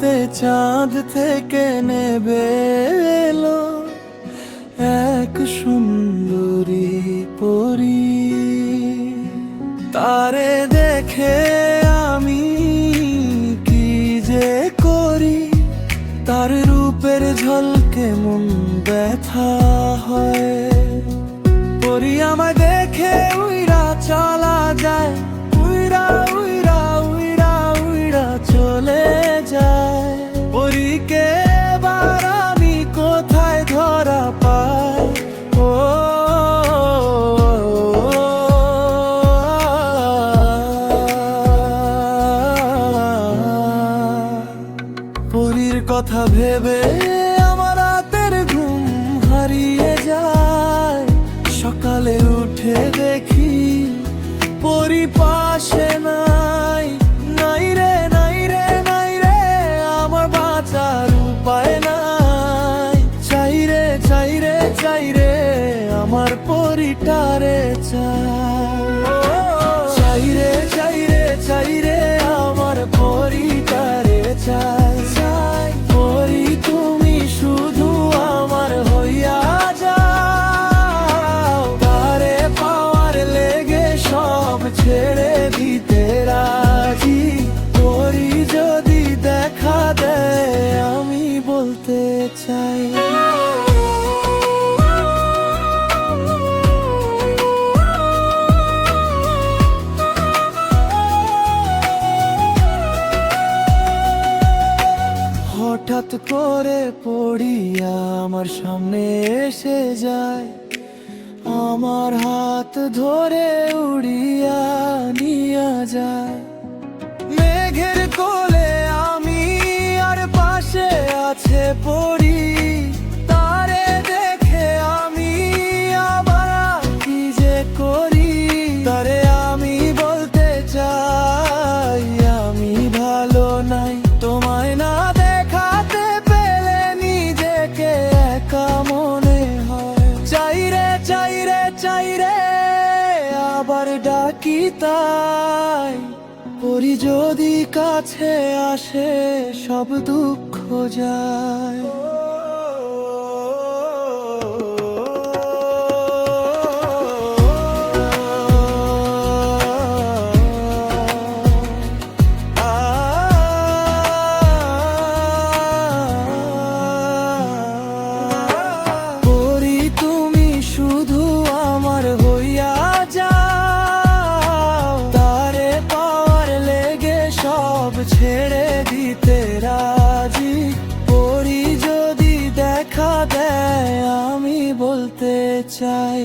রাতে চাঁদ থেকে নেবে এলো এক সুন্দরী পরী। তারে দেখে আমি কি যে করি, তার রূপের ঝলকে মন ব্যথা হয়। পরী আমায় দেখে উইরা চলা যায়, উইরা উইরা উইরা উইরা চলে যায়। পরীকে এবার আমি কোথায় ধরা পাই? ও পরীর কথা ভেবে আমার রাতের ঘুম হারিয়ে যায়। সকালে উঠে দেখি পরী পাশে নাই, নাই রে নাই রে নাই রে, আমার বাঁচার উপায় নাই। চাই রে চাই রে চাই রে, আমার পরীটারে চাই রে চাই রে চাই রে, আমার পরীটারে চাই। পরী তুমি শুধু আমার হইয়া যাও, তারে পাওয়ার লেগে সব ছেড়ে দিতে রাজি। পরী যদি দেখা দেয় আমি বলতে চাই। হঠাৎ করে পড়িয়া আমার সামনে এসে যায়, আমার হাত ধরে উড়িয়া নিয়া যায়। মেঘের কোলে আমি আর পাশে আছে পরী, তারে দেখে আমি আবার কি যে করি। তারে আমি বলতে চাই আমি ভালো নাই, তোমায় না দেখাতে পেলে নিজেকে একা মনে হয়। চাই রে চাই রে চাই রে, আবার ডাকি তাই। পরী যদি কাছে আসে সব দুঃখ যায়। ছেড়ে দিতে রাজি, পরী যদি দেখা দেয় আমি বলতে চাই।